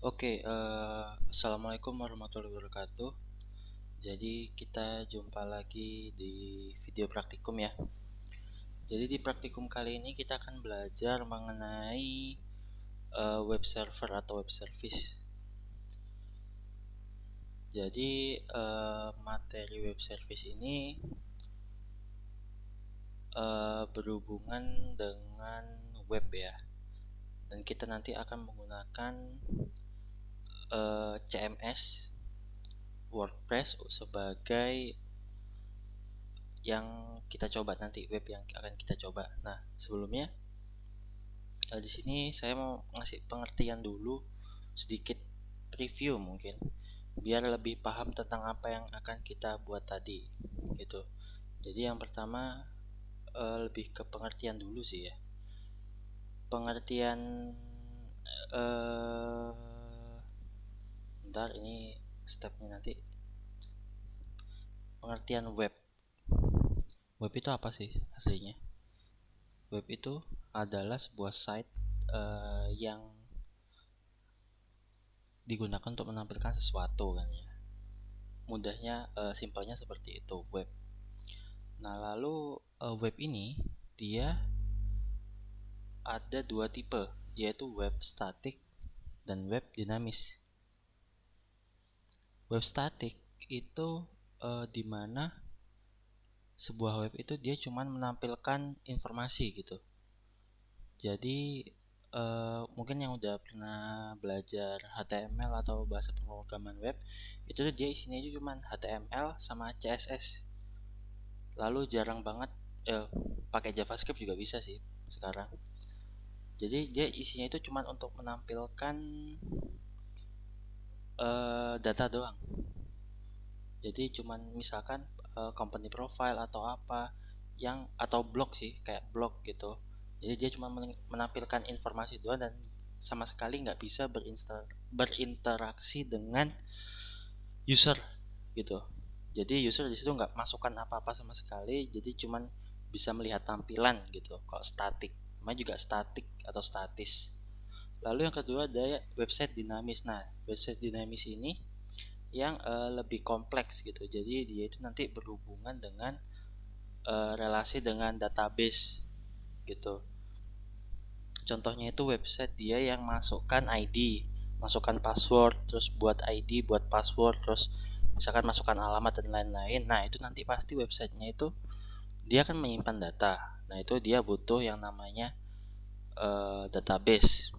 Assalamualaikum warahmatullahi wabarakatuh. Jadi kita jumpa lagi di video praktikum ya. Jadi di praktikum kali ini kita akan belajar mengenai web server atau web service. Jadi materi web service ini berhubungan dengan web ya. Dan kita nanti akan menggunakan CMS, WordPress sebagai yang kita coba nanti, web yang akan kita coba. Nah, sebelumnya di sini saya mau ngasih pengertian dulu, sedikit review mungkin, biar lebih paham tentang apa yang akan kita buat tadi, gitu. Jadi yang pertama lebih ke pengertian dulu sih ya. Pengertian bentar, ini stepnya nanti. Pengertian web. Web itu apa sih aslinya? Web itu adalah sebuah site yang digunakan untuk menampilkan sesuatu kan ya. Mudahnya, simpelnya seperti itu, web. Nah, lalu web ini dia ada dua tipe, yaitu web statik dan web dinamis. Web statik itu dimana sebuah web itu dia cuma menampilkan informasi gitu. Jadi mungkin yang udah pernah belajar HTML atau bahasa pemrograman web, itu dia isinya cuma HTML sama CSS. Lalu jarang banget pakai JavaScript juga bisa sih sekarang. Jadi dia isinya itu cuma untuk menampilkan data doang. Jadi cuman misalkan company profile atau apa yang, atau blog sih, kayak blog gitu. Jadi dia cuma menampilkan informasi doang dan sama sekali nggak bisa berinteraksi dengan user gitu. Jadi user di situ nggak masukkan apa-apa sama sekali, jadi cuman bisa melihat tampilan gitu. Kalau statik, namanya juga statik atau statis. Lalu yang kedua ada website dinamis. Nah, website dinamis ini yang lebih kompleks gitu. Jadi dia itu nanti berhubungan dengan relasi dengan database gitu. Contohnya itu website dia yang masukkan ID, masukkan password, terus buat ID, buat password, terus misalkan masukkan alamat dan lain-lain. Nah, itu nanti pasti websitenya itu dia akan menyimpan data. Nah, itu dia butuh yang namanya database.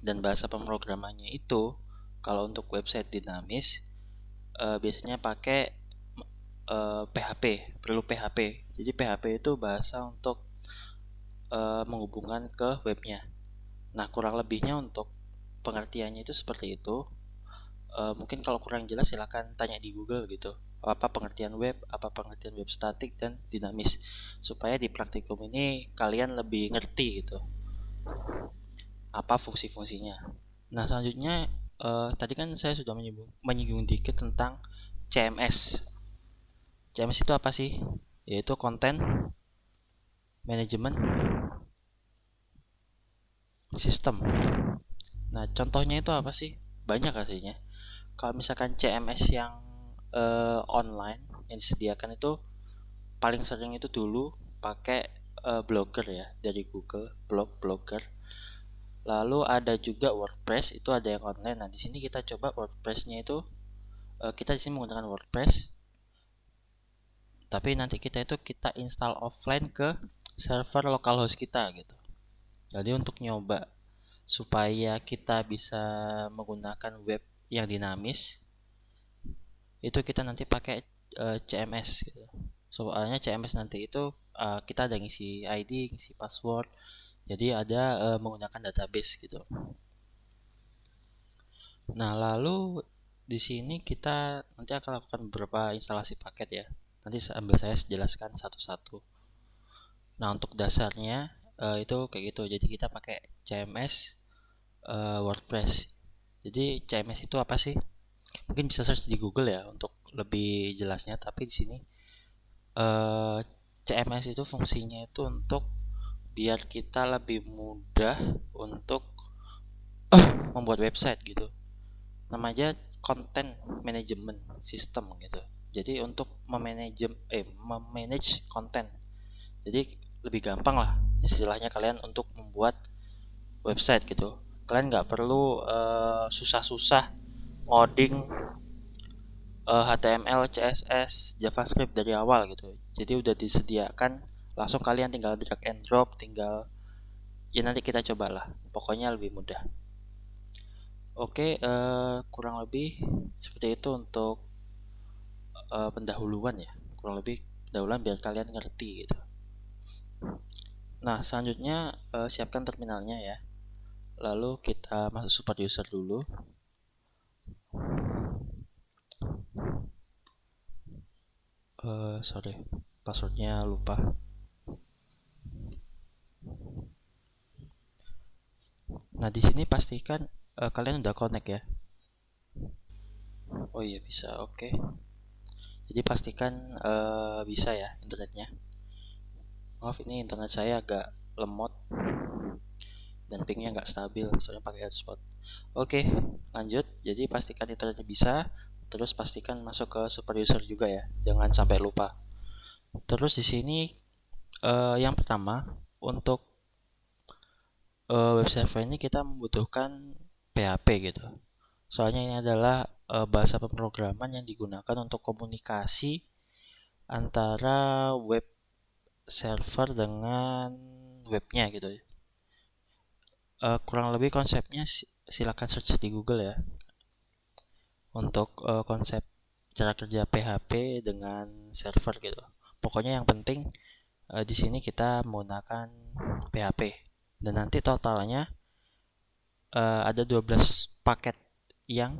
Dan bahasa pemrogramannya itu kalau untuk website dinamis biasanya pakai PHP, perlu PHP. Jadi PHP itu bahasa untuk menghubungkan ke webnya. Nah, kurang lebihnya untuk pengertiannya itu seperti itu. Mungkin kalau kurang jelas silahkan tanya di Google gitu. Apa pengertian web, apa pengertian web statik dan dinamis. Supaya di praktikum ini kalian lebih ngerti gitu. Apa fungsi-fungsinya. Nah, selanjutnya tadi kan saya sudah menyinggung dikit tentang CMS. CMS itu apa sih? Yaitu Content Management System. Nah, contohnya itu apa sih? Banyak aslinya. Kalau misalkan CMS yang online yang disediakan itu paling sering itu dulu pakai Blogger ya, dari Google, Blogger. Lalu ada juga WordPress, itu ada yang online. Nah, di sini kita coba WordPress-nya itu kita di sini menggunakan WordPress. Tapi nanti kita install offline ke server localhost kita gitu. Jadi untuk nyoba supaya kita bisa menggunakan web yang dinamis, itu kita nanti pakai CMS gitu. Soalnya CMS nanti itu kita ada ngisi ID, ngisi password. Jadi ada menggunakan database gitu. Nah, lalu di sini kita nanti akan lakukan beberapa instalasi paket ya. Nanti sambil saya jelaskan satu-satu. Nah, untuk dasarnya itu kayak gitu. Jadi kita pakai CMS WordPress. Jadi CMS itu apa sih? Mungkin bisa search di Google ya untuk lebih jelasnya. Tapi di sini CMS itu fungsinya itu untuk biar kita lebih mudah untuk membuat website gitu. Namanya content management system gitu. Jadi untuk memanage konten. Jadi lebih gampang lah istilahnya kalian untuk membuat website gitu. Kalian nggak perlu susah-susah ngoding HTML, CSS, JavaScript dari awal gitu. Jadi udah disediakan, langsung kalian tinggal drag and drop, tinggal ya nanti kita cobalah. Pokoknya lebih mudah. Oke, kurang lebih seperti itu untuk pendahuluan ya. Kurang lebih pendahuluan biar kalian ngerti gitu. Nah, selanjutnya siapkan terminalnya ya. Lalu kita masuk super user dulu. Sorry, passwordnya lupa. Nah, di sini pastikan kalian udah connect ya. Oh iya bisa, oke. Jadi pastikan bisa ya internetnya. Maaf ini internet saya agak lemot dan pingnya nggak stabil, soalnya pakai hotspot. Oke, lanjut. Jadi pastikan internetnya bisa. Terus pastikan masuk ke super user juga ya. Jangan sampai lupa. Terus di sini yang pertama untuk web server ini kita membutuhkan PHP gitu. Soalnya ini adalah bahasa pemrograman yang digunakan untuk komunikasi antara web server dengan webnya gitu. Kurang lebih konsepnya silakan search di Google ya untuk konsep cara kerja PHP dengan server gitu. Pokoknya yang penting di sini kita menggunakan PHP dan nanti totalnya ada 12 paket yang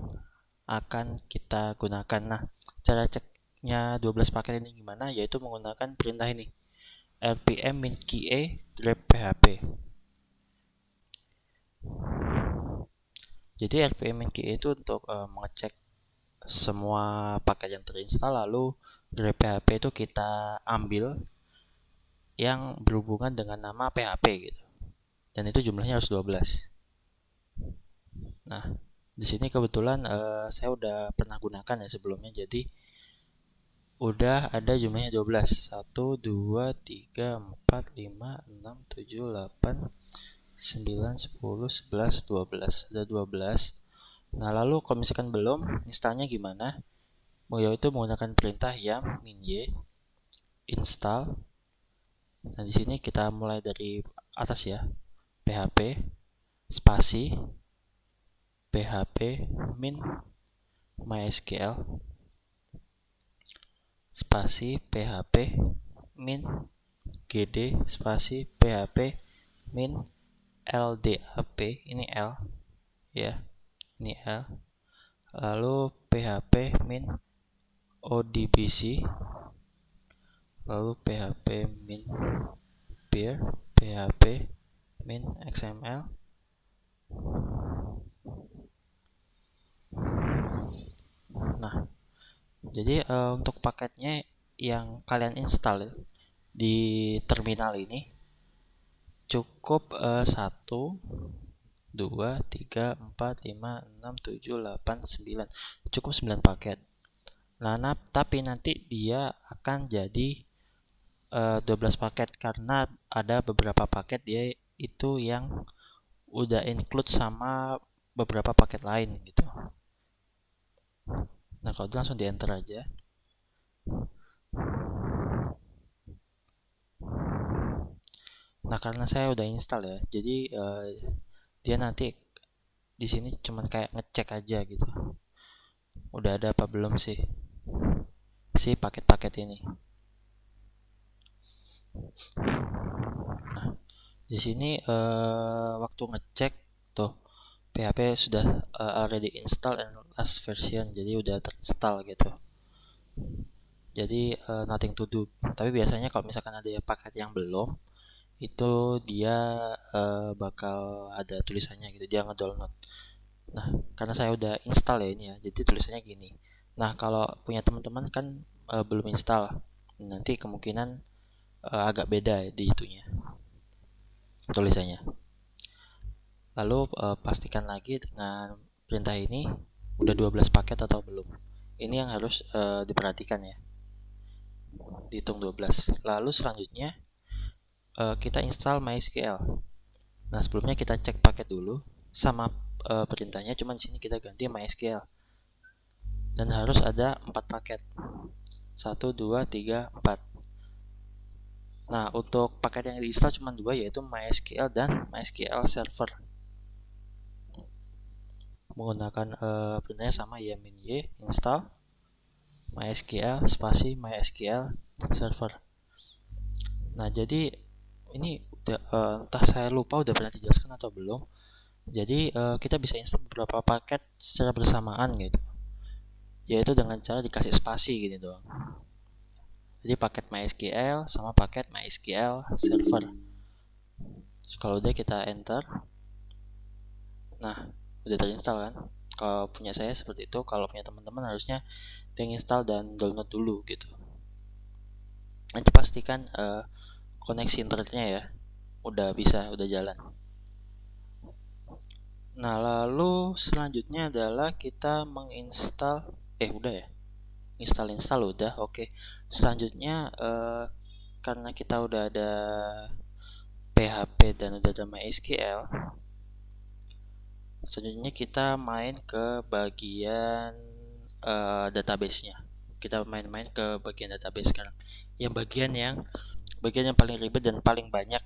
akan kita gunakan. Nah, cara ceknya 12 paket ini gimana? Yaitu menggunakan perintah ini. rpm -ke grep php. Jadi rpm -ke itu untuk mengecek semua paket yang terinstall, lalu grep php itu kita ambil yang berhubungan dengan nama php gitu. Dan itu jumlahnya harus 12. Nah, di sini kebetulan saya udah pernah gunakan ya sebelumnya, jadi udah ada jumlahnya 12. 1, 2, 3, 4, 5, 6, 7, 8, 9, 10, 11, 12. Ada 12. Nah, lalu kalau misalkan belum, installnya gimana? Yaitu menggunakan perintah yum -y install. Nah, di sini kita mulai dari atas ya. php spasi php min mysql spasi php min gd spasi php min ldap, ini L ya, ini L, lalu php min odbc, lalu php min peer, php min xml. Nah, jadi untuk paketnya yang kalian install di terminal ini cukup 1, 2, 3, 4, 5, 6, 7, 8, 9. Cukup 9 paket. Nah, tapi nanti dia akan jadi 12 paket karena ada beberapa paket dia itu yang udah include sama beberapa paket lain gitu. Nah, kalau itu langsung di enter aja. Nah, karena saya udah install ya, jadi dia nanti di sini cuman kayak ngecek aja gitu. Udah ada apa belum sih si paket-paket ini. Nah, di sini waktu ngecek tuh PHP sudah already install and last version, jadi udah terinstall gitu. Jadi nothing to do. Tapi biasanya kalau misalkan ada paket yang belum, itu dia bakal ada tulisannya gitu, dia ngedownload. Nah, karena saya udah install ya ini ya, jadi tulisannya gini. Nah, kalau punya teman-teman kan belum install, nanti kemungkinan agak beda ya di itunya tulisannya. Lalu pastikan lagi dengan perintah ini udah 12 paket atau belum. Ini yang harus diperhatikan ya. Dihitung 12. Lalu selanjutnya kita install MySQL. Nah, sebelumnya kita cek paket dulu sama perintahnya, cuman di sini kita ganti MySQL. Dan harus ada 4 paket. 1 2 3 4. Nah, untuk paket yang diinstal cuma 2, yaitu MySQL dan MySQL Server. Menggunakan perintahnya sama ymin install MySQL spasi MySQL Server. Nah, jadi ini udah, entah saya lupa udah pernah dijelaskan atau belum. Jadi kita bisa install beberapa paket secara bersamaan gitu, yaitu dengan cara dikasih spasi gitu doang. Jadi paket MySQL sama paket MySQL Server. Kalau udah kita enter, nah udah terinstall kan. Kalau punya saya seperti itu, kalau punya teman-teman harusnya diinstal dan download dulu gitu. Nanti pastikan koneksi internetnya ya udah bisa, udah jalan. Nah, lalu selanjutnya adalah kita menginstal, udah ya, install udah, oke. Selanjutnya karena kita udah ada PHP dan udah ada MySQL, selanjutnya kita main ke bagian database-nya. Kita main-main ke bagian database sekarang. Bagian yang paling ribet dan paling banyak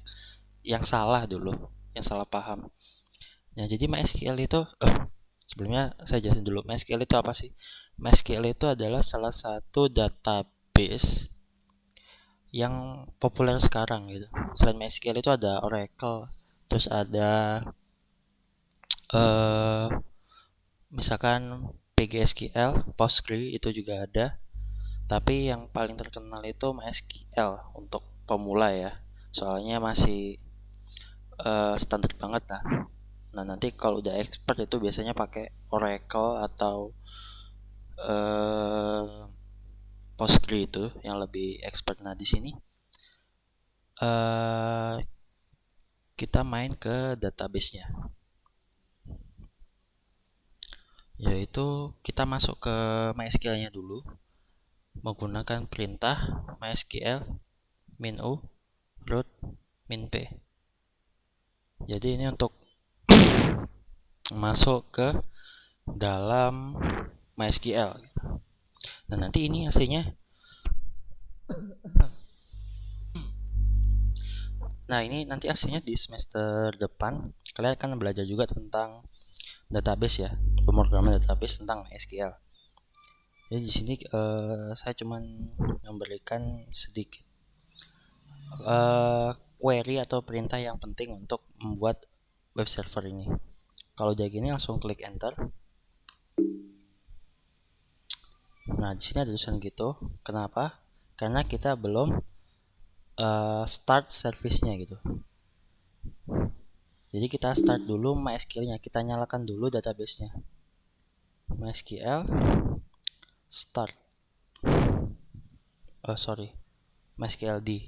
yang salah dulu, yang salah paham. Nah, jadi MySQL itu sebelumnya saya jelasin dulu MySQL itu apa sih? MySQL itu adalah salah satu database yang populer sekarang gitu. Selain MySQL itu ada Oracle, terus ada eh misalkan PGSQL, Postgre itu juga ada. Tapi yang paling terkenal itu MySQL untuk pemula ya. Soalnya masih standar banget lah. Nah, nanti kalau udah expert itu biasanya pakai Oracle atau Postgre itu yang lebih expert. Nah, di sini kita main ke database-nya. Yaitu kita masuk ke MySQL-nya dulu menggunakan perintah MySQL -u root -p. Jadi ini untuk masuk ke dalam MySQL. Dan nanti ini aslinya Nah, ini nanti aslinya di semester depan kalian akan belajar juga tentang database ya, pemrograman database tentang MySQL. Jadi di sini saya cuman memberikan sedikit query atau perintah yang penting untuk membuat web server ini. Kalau udah gini langsung klik enter. Nah, di sini ada tulisan gitu. Kenapa? Karena kita belum start service-nya gitu. Jadi kita start dulu MySQL-nya, kita nyalakan dulu database-nya. MySQL start. MySQL D.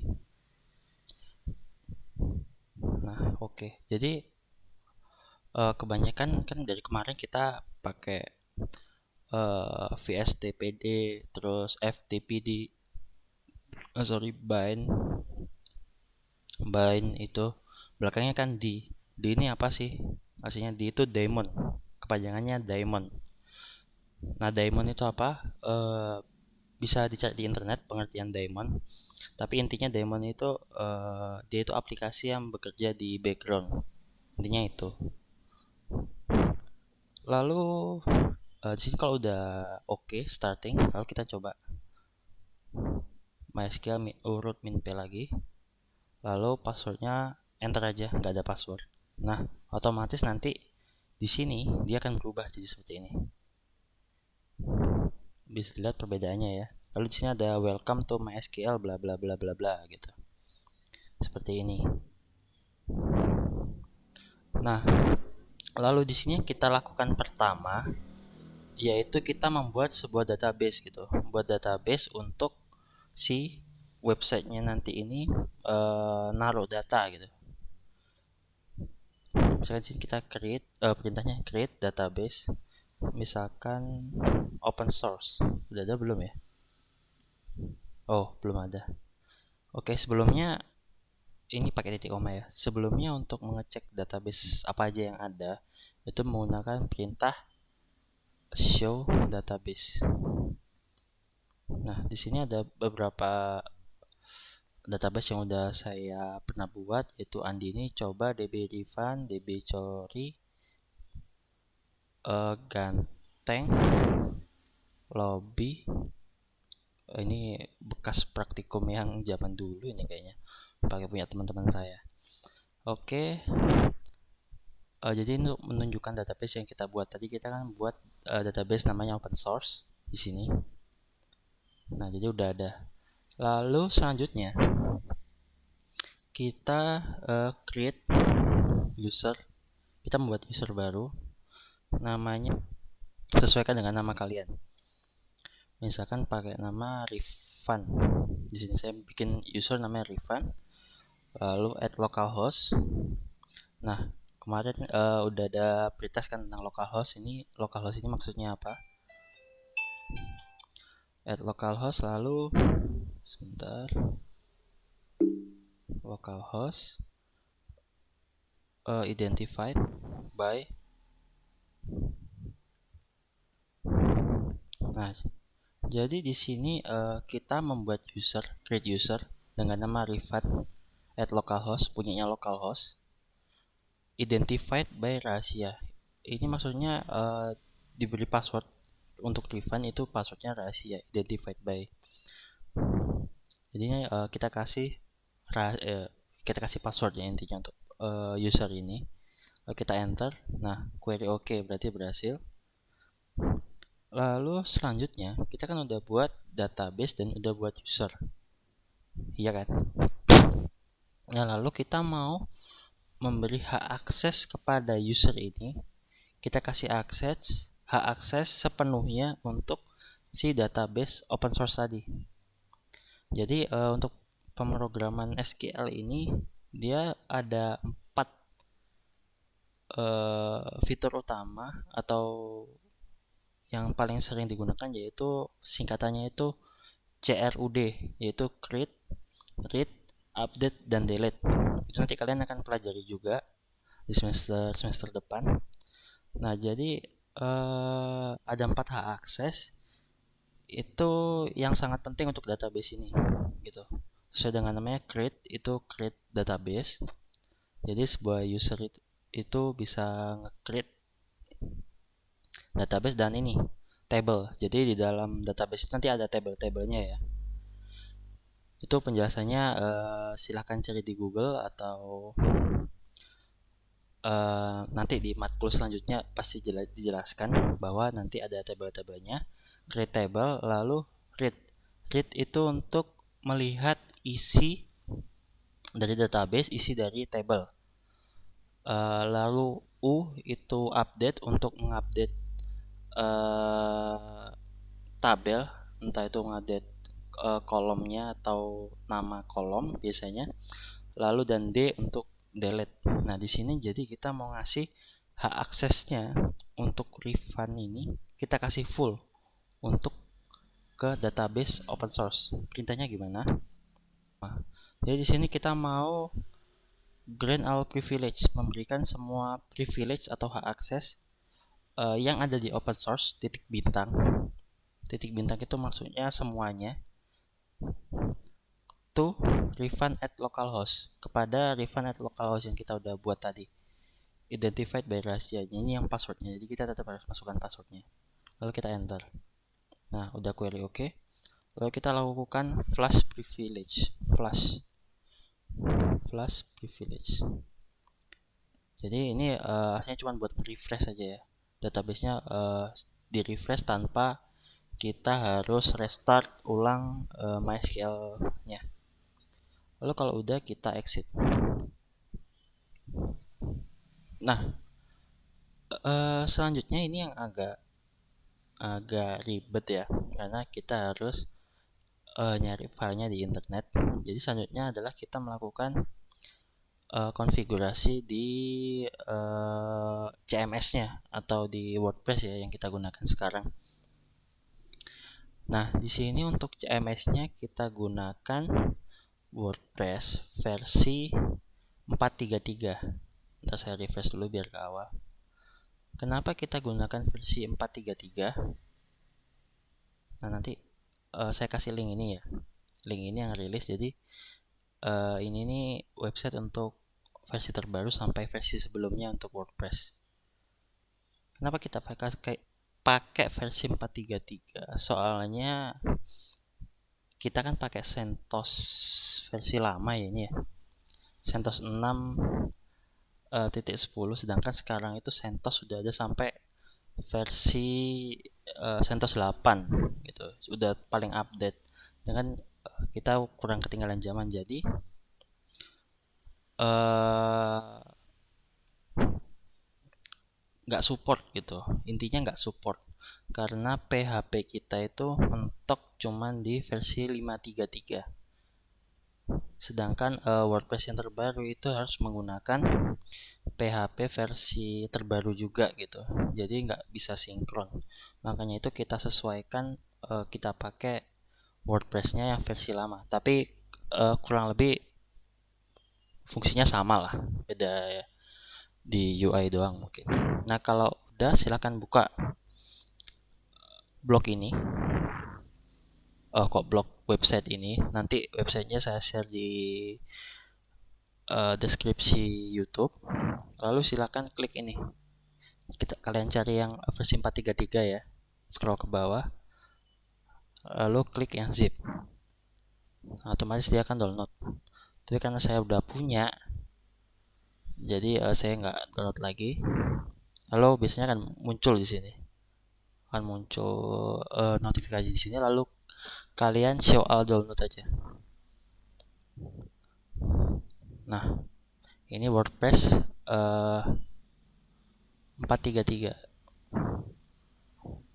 Nah, oke. Jadi kebanyakan kan dari kemarin kita pakai VSTPD, terus FTPD, bind itu belakangnya kan D ini apa sih? Aslinya D itu daemon, kepanjangannya daemon. Nah, daemon itu apa? Bisa dicari di internet pengertian daemon. Tapi intinya daemon itu dia itu aplikasi yang bekerja di background. Intinya itu. Lalu di sini kalau udah oke starting, lalu kita coba MySQL urut -p lagi. Lalu passwordnya enter aja, nggak ada password. Nah, otomatis nanti di sini dia akan berubah jadi seperti ini. Bisa dilihat perbedaannya ya. Lalu di sini ada welcome to MySQL bla bla bla bla bla gitu. Seperti ini. Nah, lalu di sini kita lakukan pertama yaitu kita membuat sebuah database gitu. Membuat database untuk si websitenya nanti ini naruh data gitu. misalkan di sini kita create perintahnya create database, misalkan open source. Udah ada belum ya? Oh, belum ada. Oke, sebelumnya ini pakai titik koma ya. Sebelumnya untuk mengecek database apa aja yang ada, itu menggunakan perintah show database. Nah, di sini ada beberapa database yang udah saya pernah buat, yaitu Andini, Coba, DB Rifan, DB Cori, Ganteng, Lobby. Ini bekas praktikum yang zaman dulu ini kayaknya, pakai punya teman-teman saya. Oke, jadi untuk menunjukkan database yang kita buat tadi, kita kan buat database namanya open source di sini. Nah, jadi udah ada. Lalu selanjutnya kita create user. Kita membuat user baru, namanya sesuaikan dengan nama kalian. Misalkan pakai nama Rifan. Di sini saya bikin user namanya Rifan. Lalu add localhost. Nah, kemarin udah ada pretest kan tentang localhost. Ini localhost ini maksudnya apa? Add localhost, lalu sebentar, localhost identified by. Nah, jadi di sini kita membuat user, create user dengan nama Rifan at localhost, punyanya localhost, identified by rahasia. Ini maksudnya diberi password untuk Rifan, itu passwordnya rahasia, identified by. Jadinya kita kasih passwordnya intinya untuk user ini. Kita enter. Nah, query oke berarti berhasil. Lalu selanjutnya kita kan udah buat database dan udah buat user, iya kan? Nah, lalu kita mau memberi hak akses kepada user ini. Kita kasih hak akses sepenuhnya untuk si database open source tadi. Jadi untuk pemrograman SQL ini dia ada 4 fitur utama atau yang paling sering digunakan, yaitu singkatannya itu CRUD, yaitu create, read, update, dan delete. Itu nanti kalian akan pelajari juga di semester depan. Nah, jadi ada 4 hak akses itu yang sangat penting untuk database ini, gitu. Sesuai dengan namanya create, itu create database. Jadi sebuah user itu bisa nge-create database dan ini table. Jadi di dalam database itu nanti ada table-tablenya ya. Itu penjelasannya silahkan cari di Google atau nanti di matkul selanjutnya pasti dijelaskan bahwa nanti ada table-tablenya. Create table, lalu read. Read itu untuk melihat isi dari database, isi dari table. Lalu U itu update, untuk mengupdate tabel, entah itu mengupdate kolomnya atau nama kolom biasanya. Lalu dan D untuk delete. Nah, di sini jadi kita mau ngasih hak aksesnya untuk Rifan ini, kita kasih full untuk ke database open source. Perintahnya gimana? Nah, jadi di sini kita mau grant all privilege, memberikan semua privilege atau hak akses yang ada di open source, titik bintang. Titik bintang itu maksudnya semuanya. To Rifan at localhost, kepada Rifan at localhost yang kita udah buat tadi. Identified by rahasianya, ini yang passwordnya, jadi kita tetap harus masukkan passwordnya. Lalu kita enter. Nah, udah query oke. Lalu kita lakukan flash privilege. Flash privilege. Jadi ini aslinya cuma buat refresh saja ya. Database-nya di refresh tanpa kita harus restart ulang MySQL-nya. Lalu kalau udah kita exit. Nah, selanjutnya ini yang agak ribet ya, karena kita harus nyari filenya di internet. Jadi selanjutnya adalah kita melakukan konfigurasi di CMS-nya atau di WordPress ya yang kita gunakan sekarang. Nah, di sini untuk CMS-nya kita gunakan WordPress versi 4.3.3. Ntar saya refresh dulu biar ke awal. Kenapa kita gunakan versi 4.3.3? Nah, nanti saya kasih link ini ya. Link ini yang rilis. Jadi ini nih website untuk versi terbaru sampai versi sebelumnya untuk WordPress. Kenapa kita pakai versi 4.3.3? Soalnya kita kan pakai CentOS versi lama ya ini ya. CentOS 6.10, sedangkan sekarang itu CentOS sudah ada sampai versi CentOS 8 gitu. Sudah paling update. Dengan kita kurang ketinggalan zaman, jadi nggak support gitu, intinya nggak support karena PHP kita itu mentok cuman di versi 5.3.3, sedangkan WordPress yang terbaru itu harus menggunakan PHP versi terbaru juga gitu, jadi nggak bisa sinkron. Makanya itu kita sesuaikan, kita pakai WordPress-nya yang versi lama, tapi kurang lebih fungsinya sama lah, beda ya di UI doang mungkin. Nah, kalau udah silakan buka blog ini. Kok blog website ini? Nanti websitenya saya share di deskripsi YouTube. Lalu silakan klik ini. Kalian cari yang versi 4.3.3 ya. Scroll ke bawah. Lalu klik yang zip. Nah, otomatis dia akan download. Tapi karena saya udah punya, jadi saya nggak download lagi. Lalu biasanya akan muncul di sini. Akan muncul notifikasi di sini. Lalu kalian show all download aja. Nah, ini WordPress 4.3.3.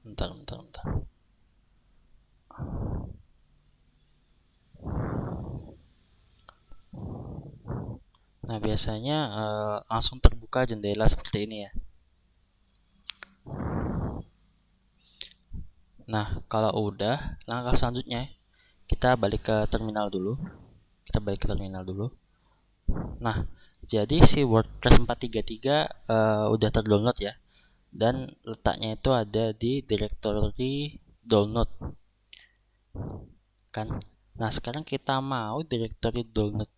Bentar. Nah, biasanya langsung terbuka jendela seperti ini ya. Nah, kalau udah, langkah selanjutnya kita balik ke terminal dulu. Nah, jadi si WordPress 4.3.3 udah terdownload ya. Dan letaknya itu ada di directory download. Kan? Nah, sekarang kita mau directory download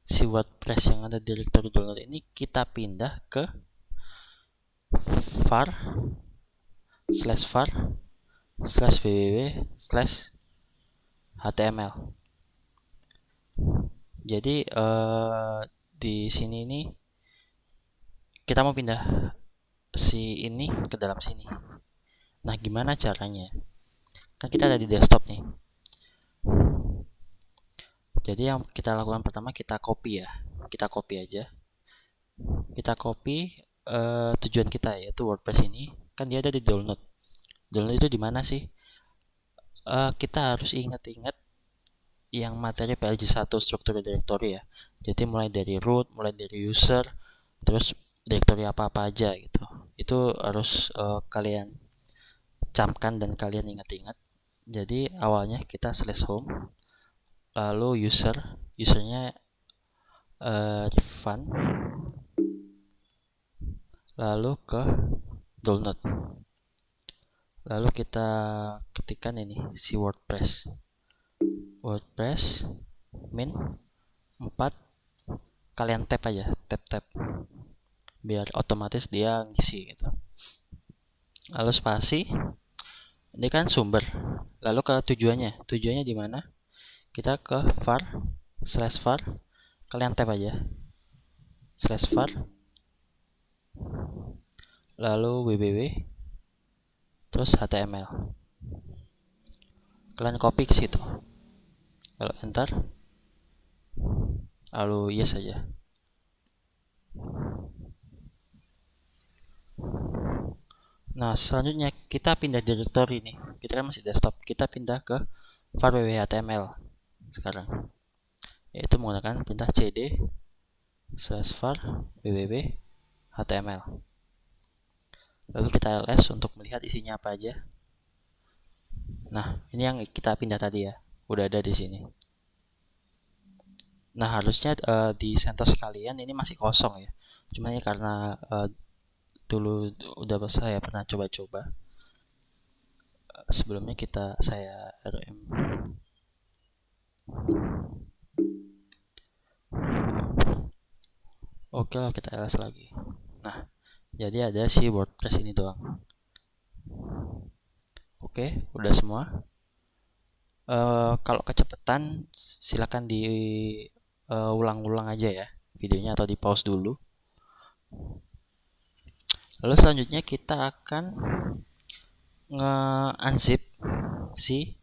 si WordPress yang ada directory download ini kita pindah ke var/www/html. Jadi di sini ini kita mau pindah si ini ke dalam sini. Nah, gimana caranya? Kan kita ada di desktop nih. Jadi yang kita lakukan pertama, kita copy ya. Kita copy aja. Kita copy tujuan kita, yaitu WordPress ini. Kan dia ada di download. Download itu di mana sih? Kita harus ingat-ingat yang materi PLG1 struktur directory ya. Jadi mulai dari root, mulai dari user, terus directory apa-apa aja gitu. Itu harus kalian camkan dan kalian ingat-ingat. Jadi awalnya kita /home, lalu usernya Rifan, lalu ke download, lalu kita ketikkan ini si WordPress min 4, kalian tap aja, tap biar otomatis dia ngisi gitu. Lalu spasi, ini kan sumber, lalu ke tujuannya di mana? Kita ke var kalian tap aja /var, lalu www, terus html, kalian copy ke situ, lalu enter, lalu yes aja. Nah, selanjutnya kita pindah directory nih. Kita kan masih desktop, kita pindah ke var www html sekarang, yaitu menggunakan perintah cd /var www html. Lalu kita ls untuk melihat isinya apa aja. Nah, ini yang kita pindah tadi ya, udah ada di sini. Nah, harusnya di CentOS kalian ini masih kosong ya. Cuma ya karena dulu udah saya pernah coba-coba. Sebelumnya saya rm. Oke, kita ls lagi. Nah, jadi ada si WordPress ini doang. Oke, udah semua. Kalau kecepatan silakan diulang-ulang aja ya videonya, atau di pause dulu. Lalu selanjutnya kita akan nge-unzip si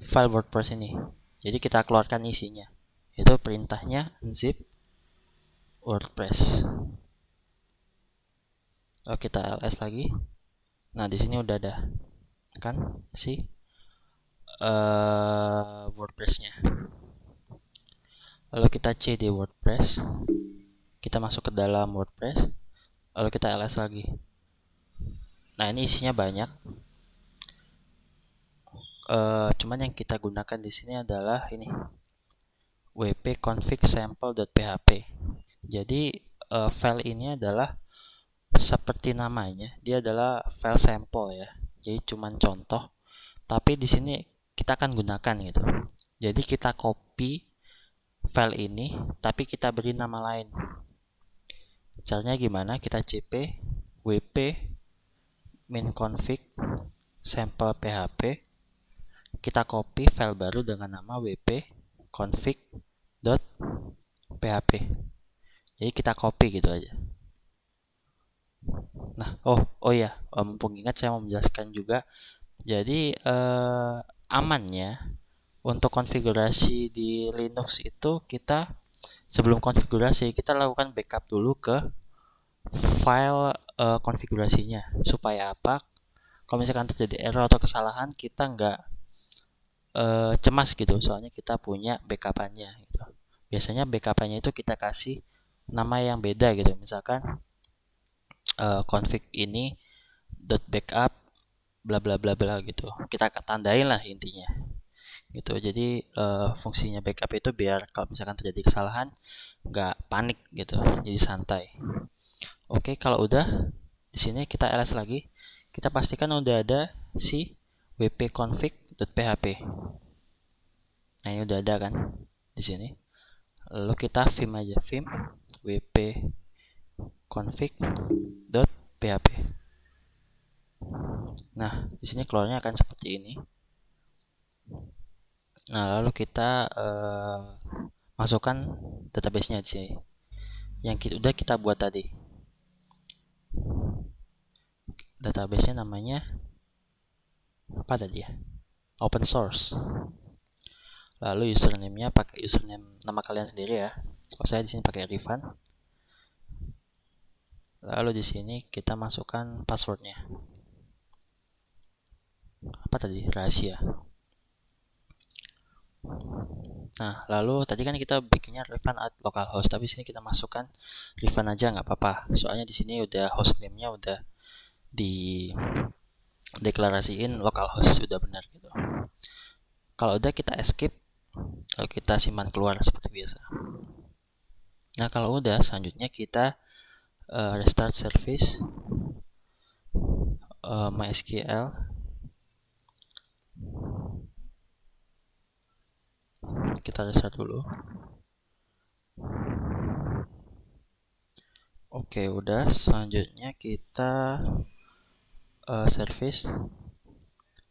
file WordPress ini. Jadi kita keluarkan isinya. Itu perintahnya unzip WordPress. Lalu kita ls lagi. Nah, di sini udah ada kan si WordPress-nya. Lalu kita cd WordPress. Kita masuk ke dalam WordPress. Lalu kita ls lagi. Nah, ini isinya banyak. Cuman yang kita gunakan di sini adalah ini wp-config sample.php. Jadi file ini adalah seperti namanya, dia adalah file sampel ya. Jadi cuman contoh, tapi di sini kita akan gunakan gitu. Jadi kita copy file ini, tapi kita beri nama lain. Caranya gimana? Kita cp wp min-config sample php. Kita copy file baru dengan nama wp-config.php. Jadi kita copy gitu aja. Nah, oh ya, mumpung ingat saya mau menjelaskan juga. Jadi amannya untuk konfigurasi di Linux itu kita sebelum konfigurasi kita lakukan backup dulu ke file konfigurasinya. Supaya apa? Kalau misalkan terjadi error atau kesalahan, kita nggak cemas gitu, soalnya kita punya backupannya gitu. Biasanya backupannya itu kita kasih nama yang beda gitu, misalkan config ini .backup bla bla bla bla gitu, kita tandain lah intinya gitu. Jadi fungsinya backup itu biar kalau misalkan terjadi kesalahan nggak panik gitu, jadi santai. Oke, kalau udah di sini kita ls lagi, kita pastikan udah ada si wp-config.php. Nah, ini udah ada kan di sini. Lalu kita vim aja, vim wp-config.php. Nah, di sini keluarnya akan seperti ini. Nah, lalu kita masukkan database-nya di sini yang udah kita buat tadi. Database-nya namanya apa tadi ya? Open source. Lalu username-nya pakai username nama kalian sendiri ya. Kalau saya di sini pakai Rifan. Lalu di sini kita masukkan passwordnya. Apa tadi? Rahasia. Nah, lalu tadi kan kita bikinnya Rifan at localhost, tapi di sini kita masukkan Rifan aja nggak apa-apa. Soalnya di sini udah hostname-nya udah di deklarasiin localhost, sudah benar gitu. Kalau udah kita escape, lalu kita simpan keluar seperti biasa. Nah, kalau udah selanjutnya kita restart service MySQL. Kita restart dulu. Oke, udah. Selanjutnya kita service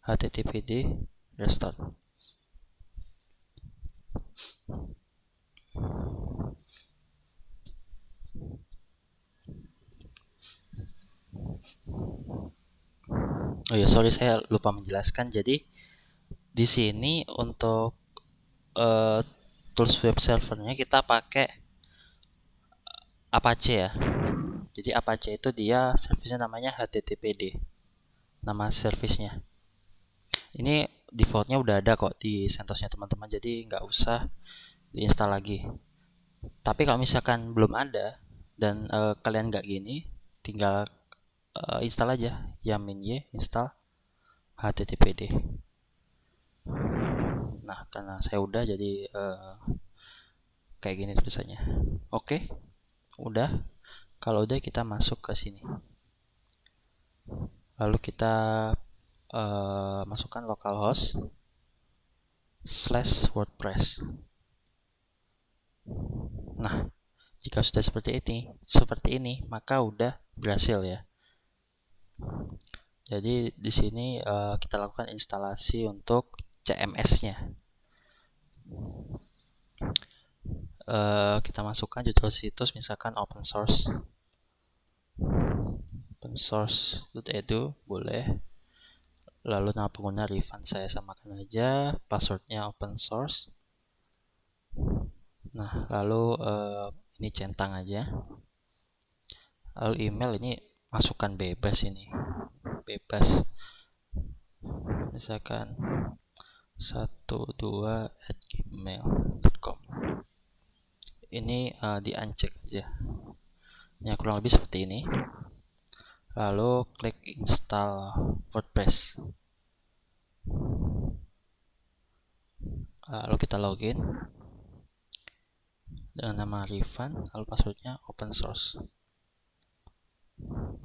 httpd restart. Oh ya, sorry saya lupa menjelaskan. Jadi di sini untuk tools web servernya kita pakai Apache ya. Jadi Apache itu dia servisnya namanya httpd, nama servisnya. Ini defaultnya udah ada kok di CentOS-nya teman-teman, jadi nggak usah diinstal lagi. Tapi kalau misalkan belum ada dan kalian nggak gini, tinggal install aja yamin y install httpd. Nah, karena saya udah jadi kayak gini tulisannya. Oke, udah. Kalau udah kita masuk ke sini. Lalu kita masukkan localhost /wordpress. Nah, jika sudah seperti ini, maka udah berhasil ya. Jadi di sini kita lakukan instalasi untuk CMS-nya. Kita masukkan judul situs misalkan open source.edu boleh. Lalu nama pengguna Rifan saya samakan aja, passwordnya open source. Nah, lalu ini centang aja. Lalu email ini masukkan bebas ini, bebas. Misalkan 12@gmail.com. Ini di uncheck aja. Ya, kurang lebih seperti ini. Lalu klik install WordPress. Lalu kita login dengan nama Rifan, lalu passwordnya open source.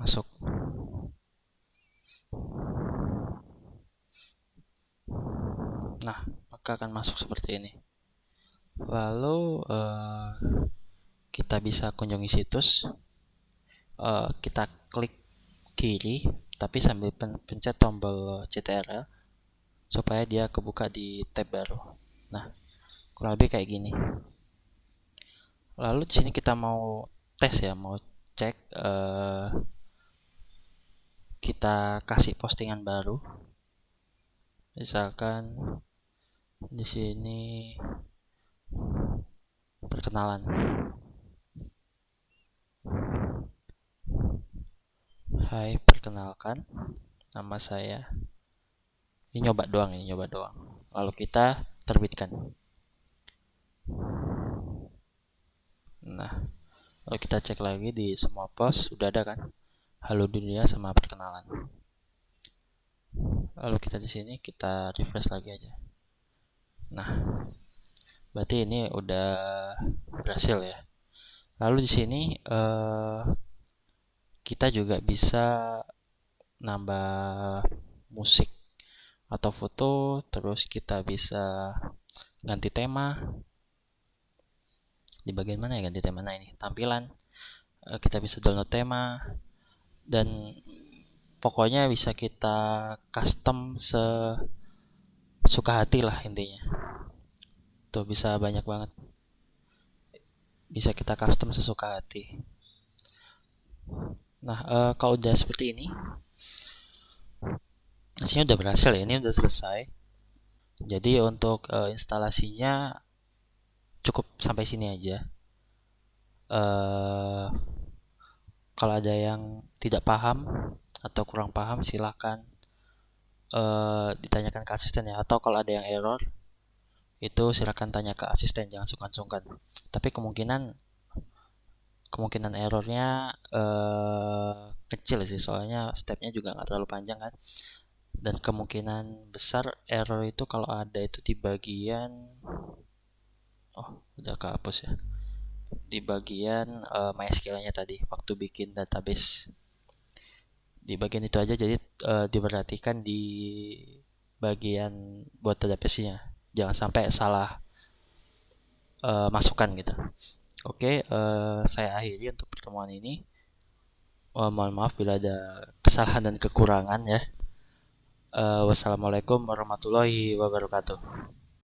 Masuk. Nah, maka akan masuk seperti ini. Lalu kita bisa kunjungi situs. Kita klik kiri, tapi sambil pencet tombol CTRL supaya dia kebuka di tab baru. Nah, kurang lebih kayak gini. Lalu di sini kita mau tes ya, mau cek kita kasih postingan baru. Misalkan di sini perkenalan. Hai, perkenalkan, nama saya. Ini nyoba doang. Lalu kita terbitkan. Nah, lalu kita cek lagi di semua post, sudah ada kan? Halo dunia sama perkenalan. Lalu kita di sini kita refresh lagi aja. Nah, berarti ini udah berhasil ya. Lalu di sini kita juga bisa nambah musik atau foto, terus kita bisa ganti tema. Di bagian mana ya ganti tema? Nah, ini tampilan. Kita bisa download tema dan pokoknya bisa kita custom sesuka hati lah intinya. Tuh bisa banyak banget. Bisa kita custom sesuka hati. Nah, kalau udah seperti ini, hasilnya udah berhasil ya. Ini udah selesai. Jadi untuk instalasinya cukup sampai sini aja. Kalau ada yang tidak paham atau kurang paham, silahkan ditanyakan ke asisten ya. Atau kalau ada yang error, itu silahkan tanya ke asisten, jangan sungkan-sungkan. Tapi kemungkinan errornya kecil sih, soalnya stepnya juga nggak terlalu panjang kan. Dan kemungkinan besar error itu kalau ada itu di bagian udah kehapus ya, di bagian MySQL-nya tadi waktu bikin database. Di bagian itu aja, jadi diperhatikan di bagian buat database-nya, jangan sampai salah masukan gitu. Oke, saya akhiri untuk pertemuan ini. Mohon maaf bila ada kesalahan dan kekurangan ya. Wassalamualaikum warahmatullahi wabarakatuh.